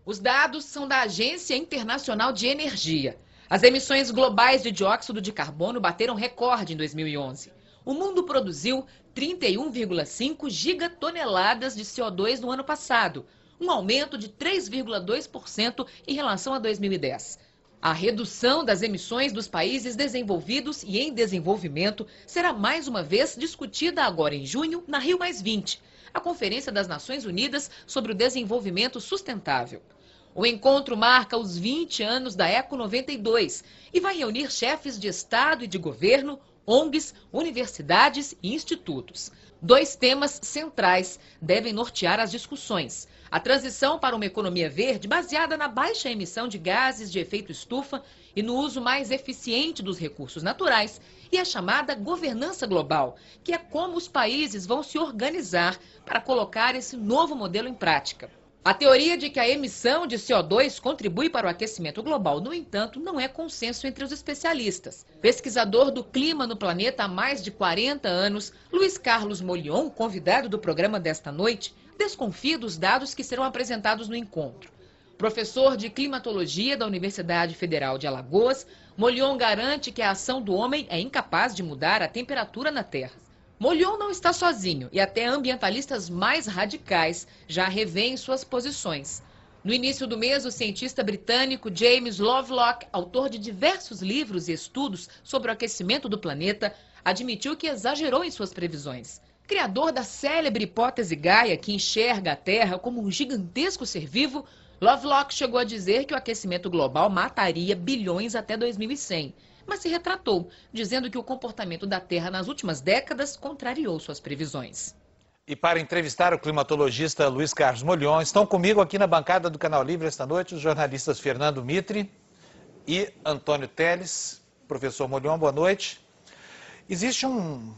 Os dados são da Agência Internacional de Energia. As emissões globais de dióxido de carbono bateram recorde em 2011. O mundo produziu 31,5 gigatoneladas de CO2 no ano passado, um aumento de 3,2% em relação a 2010. A redução das emissões dos países desenvolvidos e em desenvolvimento será mais uma vez discutida agora em junho na Rio+20, a Conferência das Nações Unidas sobre o Desenvolvimento Sustentável. O encontro marca os 20 anos da Eco 92 e vai reunir chefes de Estado e de governo, ONGs, universidades e institutos. 2 temas centrais devem nortear as discussões: a transição para uma economia verde baseada na baixa emissão de gases de efeito estufa e no uso mais eficiente dos recursos naturais, e a chamada governança global, que é como os países vão se organizar para colocar esse novo modelo em prática. A teoria de que a emissão de CO2 contribui para o aquecimento global, no entanto, não é consenso entre os especialistas. Pesquisador do clima no planeta há mais de 40 anos, Luiz Carlos Molion, convidado do programa desta noite, desconfia dos dados que serão apresentados no encontro. Professor de climatologia da Universidade Federal de Alagoas, Molion garante que a ação do homem é incapaz de mudar a temperatura na Terra. Molion não está sozinho e até ambientalistas mais radicais já revêem suas posições. No início do mês, o cientista britânico James Lovelock, autor de diversos livros e estudos sobre o aquecimento do planeta, admitiu que exagerou em suas previsões. Criador da célebre hipótese Gaia, que enxerga a Terra como um gigantesco ser vivo, Lovelock chegou a dizer que o aquecimento global mataria bilhões até 2100. Mas se retratou, dizendo que o comportamento da Terra nas últimas décadas contrariou suas previsões. E para entrevistar o climatologista Luiz Carlos Molion, estão comigo aqui na bancada do Canal Livre esta noite os jornalistas Fernando Mitre e Antônio Teles. Professor Molion, boa noite. Existe um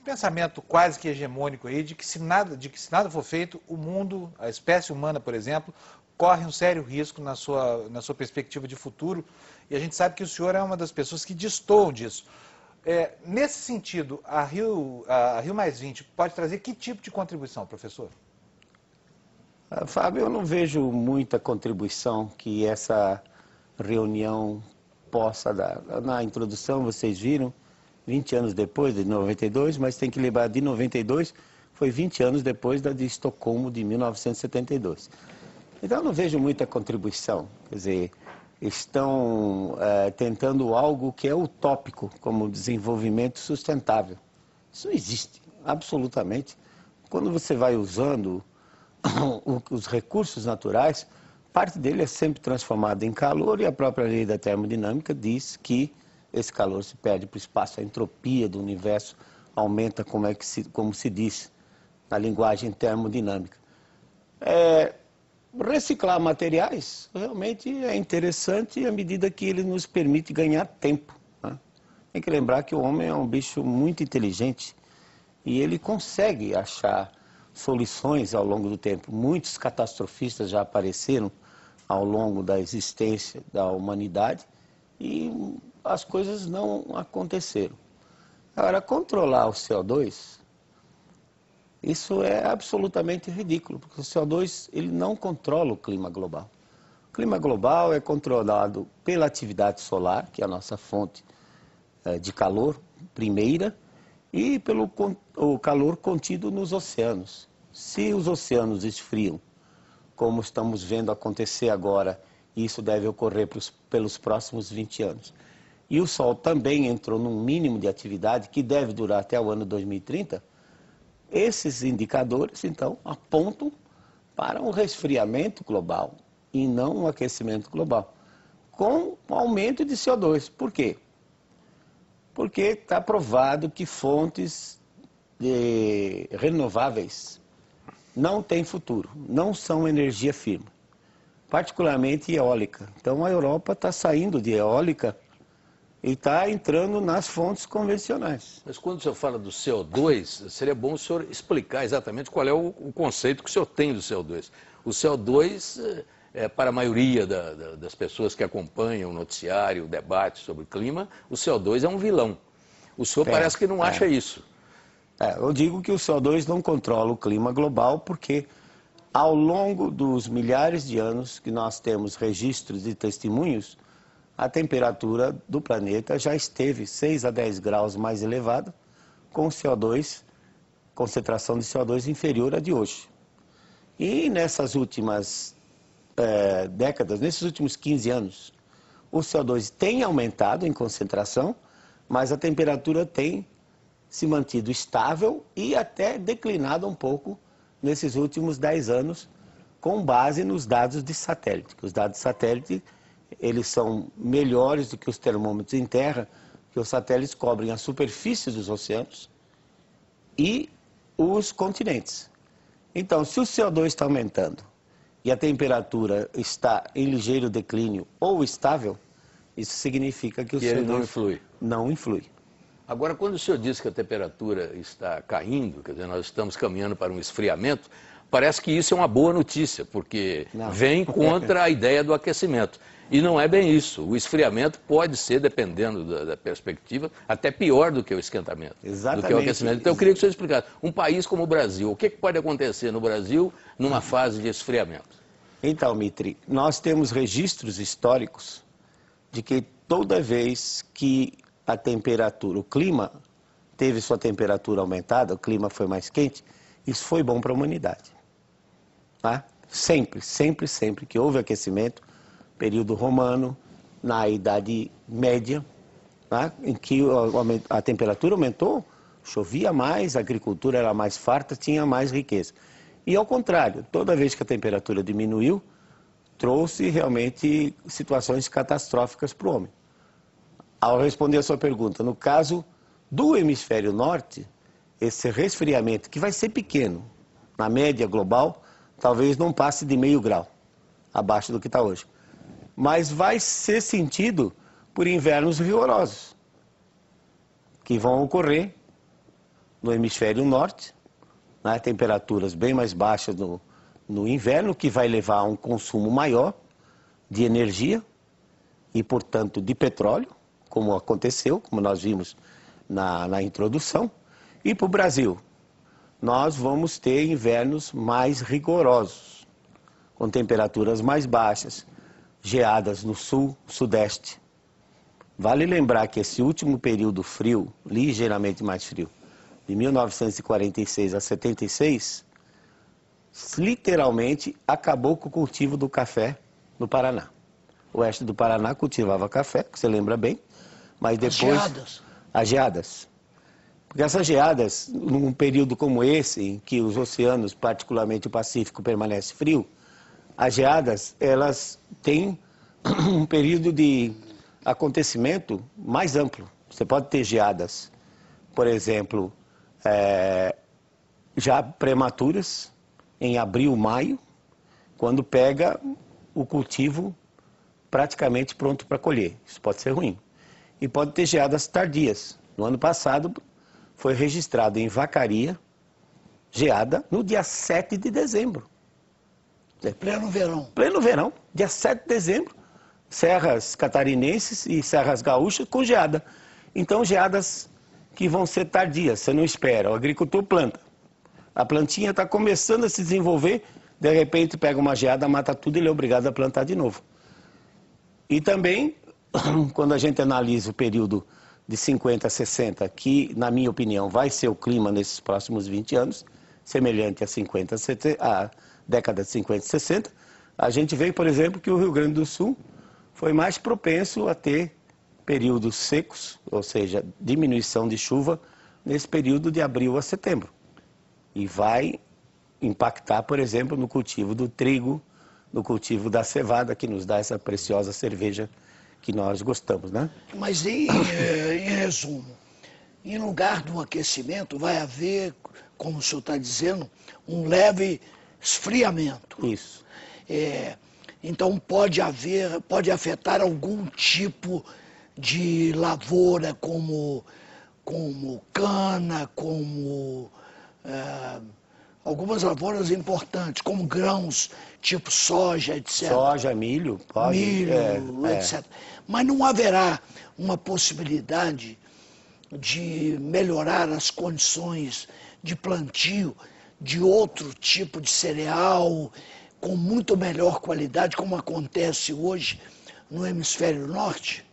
pensamento quase que hegemônico aí de que se nada for feito, o mundo, a espécie humana, por exemplo, corre um sério risco na sua perspectiva de futuro. E a gente sabe que o senhor é uma das pessoas que destoam disso. Nesse sentido, a Rio+20 pode trazer que tipo de contribuição, professor? Fábio, eu não vejo muita contribuição que essa reunião possa dar. Na introdução, vocês viram, 20 anos depois de 92, mas tem que lembrar, de 92 foi 20 anos depois da de Estocolmo, de 1972. Então, eu não vejo muita contribuição. Quer dizer, estão tentando algo que é utópico, como desenvolvimento sustentável. Isso não existe, absolutamente. Quando você vai usando os recursos naturais, parte dele é sempre transformado em calor, e a própria lei da termodinâmica diz que esse calor se perde para o espaço, a entropia do universo aumenta, como se diz na linguagem termodinâmica. Reciclar materiais realmente é interessante à medida que ele nos permite ganhar tempo, né? Tem que lembrar que o homem é um bicho muito inteligente e ele consegue achar soluções ao longo do tempo. Muitos catastrofistas já apareceram ao longo da existência da humanidade e as coisas não aconteceram. Agora, controlar o CO2... isso é absolutamente ridículo, porque o CO2 ele não controla o clima global. O clima global é controlado pela atividade solar, que é a nossa fonte de calor primeira, e pelo o calor contido nos oceanos. Se os oceanos esfriam, como estamos vendo acontecer agora, e isso deve ocorrer pelos próximos 20 anos, e o Sol também entrou num mínimo de atividade que deve durar até o ano 2030, esses indicadores, então, apontam para um resfriamento global e não um aquecimento global, com aumento de CO2. Por quê? Porque está provado que fontes renováveis não têm futuro, não são energia firme, particularmente eólica. Então, a Europa está saindo de eólica e está entrando nas fontes convencionais. Mas quando o senhor fala do CO2, seria bom o senhor explicar exatamente qual é o conceito que o senhor tem do CO2. O CO2, para a maioria das pessoas que acompanham o noticiário, o debate sobre o clima, o CO2 é um vilão. O senhor parece que não acha isso. Eu digo que o CO2 não controla o clima global porque Ao longo dos milhares de anos que nós temos registros e testemunhos, a temperatura do planeta já esteve 6 a 10 graus mais elevada, com CO2, concentração de CO2 inferior à de hoje. E nessas últimas décadas, nesses últimos 15 anos, o CO2 tem aumentado em concentração, mas a temperatura tem se mantido estável e até declinado um pouco nesses últimos 10 anos, com base nos dados de satélite. Os dados de satélite, eles são melhores do que os termômetros em terra, que os satélites cobrem a superfície dos oceanos e os continentes. Então, se o CO2 está aumentando e a temperatura está em ligeiro declínio ou estável, isso significa que o CO2 ele não influi. Não influi. Agora, quando o senhor diz que a temperatura está caindo, quer dizer, nós estamos caminhando para um esfriamento, parece que isso é uma boa notícia, porque vem contra a ideia do aquecimento. E não é bem isso. O esfriamento pode ser, dependendo da perspectiva, até pior do que o esquentamento, Exatamente. do que o aquecimento. Então eu queria que o senhor explicasse. Um país como o Brasil, o que pode acontecer no Brasil numa fase de esfriamento? Então, Mitri, nós temos registros históricos de que toda vez que a temperatura, o clima teve sua temperatura aumentada, o clima foi mais quente, isso foi bom para a humanidade. Tá? Sempre, sempre, sempre que houve aquecimento, período romano, na Idade Média, tá? Em que a temperatura aumentou, chovia mais, a agricultura era mais farta, tinha mais riqueza. E ao contrário, toda vez que a temperatura diminuiu, trouxe realmente situações catastróficas para o homem. Ao responder a sua pergunta, no caso do hemisfério norte, esse resfriamento, que vai ser pequeno, na média global, talvez não passe de meio grau, abaixo do que está hoje. Mas vai ser sentido por invernos rigorosos, que vão ocorrer no hemisfério norte, né, temperaturas bem mais baixas no inverno, que vai levar a um consumo maior de energia e, portanto, de petróleo, como aconteceu, como nós vimos na introdução. E para o Brasil, nós vamos ter invernos mais rigorosos, com temperaturas mais baixas, geadas no sul, sudeste. Vale lembrar que esse último período frio, ligeiramente mais frio, de 1946 a 76, literalmente acabou com o cultivo do café no Paraná. O oeste do Paraná cultivava café, que você lembra bem, mas depois... As geadas. Porque essas geadas, num período como esse, em que os oceanos, particularmente o Pacífico, permanece frio, as geadas, elas têm um período de acontecimento mais amplo. Você pode ter geadas, por exemplo, já prematuras, em abril, maio, quando pega o cultivo praticamente pronto para colher. Isso pode ser ruim. E pode ter geadas tardias. No ano passado, foi registrado em Vacaria, geada no dia 7 de dezembro. Pleno verão. Pleno verão, dia 7 de dezembro, serras catarinenses e serras gaúchas com geada. Então, geadas que vão ser tardias, você não espera. O agricultor planta. A plantinha está começando a se desenvolver, de repente pega uma geada, mata tudo e ele é obrigado a plantar de novo. E também, quando a gente analisa o período de 50 a 60, que, na minha opinião, vai ser o clima nesses próximos 20 anos, semelhante a década de 50 e 60, a gente vê, por exemplo, que o Rio Grande do Sul foi mais propenso a ter períodos secos, ou seja, diminuição de chuva, nesse período de abril a setembro. E vai impactar, por exemplo, no cultivo do trigo, no cultivo da cevada, que nos dá essa preciosa cerveja que nós gostamos, né? Mas em resumo, em lugar do aquecimento vai haver, como o senhor está dizendo, um leve esfriamento. Isso. Então pode afetar algum tipo de lavoura, como cana, como algumas lavouras importantes, como grãos, tipo soja, etc. Soja, milho, pode. Milho, etc. Mas não haverá uma possibilidade de melhorar as condições de plantio de outro tipo de cereal com muito melhor qualidade, como acontece hoje no hemisfério norte?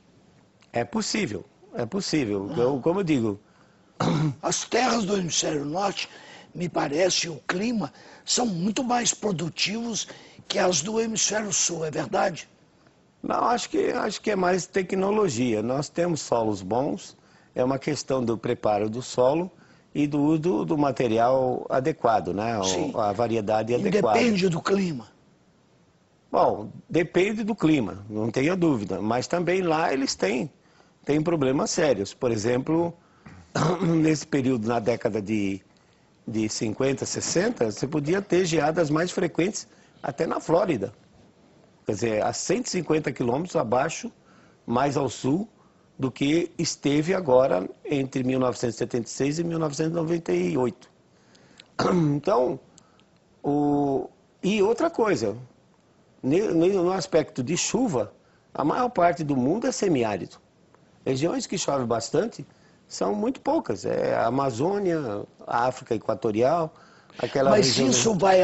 É possível, é possível. Como eu digo, as terras do hemisfério norte, me parece, o clima, são muito mais produtivos que as do hemisfério sul, é verdade? Não, acho que é mais tecnologia. Nós temos solos bons, é uma questão do preparo do solo e do uso do material adequado, né? Sim. A variedade adequada. Depende do clima. Bom, depende do clima, não tenha dúvida. Mas também lá eles têm problemas sérios. Por exemplo, nesse período, na década de 50, 60, você podia ter geadas mais frequentes até na Flórida. Quer dizer, a 150 quilômetros abaixo, mais ao sul, do que esteve agora entre 1976 e 1998. Então, e outra coisa, no aspecto de chuva, a maior parte do mundo é semiárido. Regiões que chove bastante são muito poucas. É a Amazônia, a África Equatorial, aquela Mas região... isso vai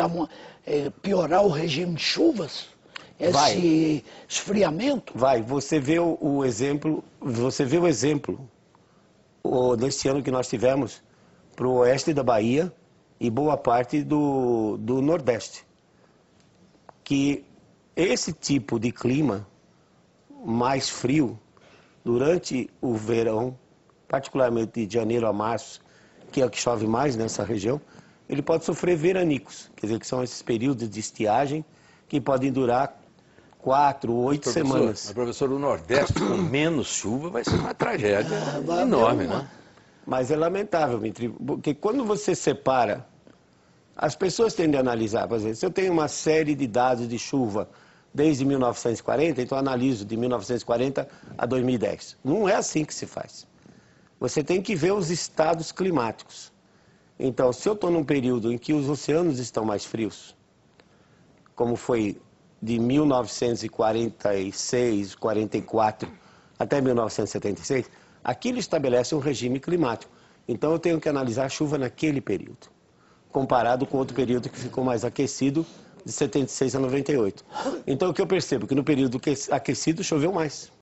piorar o regime de chuvas? Esse esfriamento? Vai, você vê o exemplo deste ano que nós tivemos para o oeste da Bahia e boa parte do Nordeste. Que esse tipo de clima mais frio, durante o verão, particularmente de janeiro a março, que é o que chove mais nessa região, ele pode sofrer veranicos, quer dizer, que são esses períodos de estiagem que podem durar 4, 8 semanas. Mas, professor, o Nordeste com menos chuva vai ser uma tragédia enorme, né? Mas é lamentável, Mitri, porque quando você separa, as pessoas tendem a analisar, por exemplo, se eu tenho uma série de dados de chuva desde 1940, então eu analiso de 1940 a 2010. Não é assim que se faz. Você tem que ver os estados climáticos. Então, se eu estou num período em que os oceanos estão mais frios, como foi de 1946, 44 até 1976, aquilo estabelece um regime climático. Então eu tenho que analisar a chuva naquele período, comparado com outro período que ficou mais aquecido, de 76 a 98. Então o que eu percebo? Que no período aquecido choveu mais.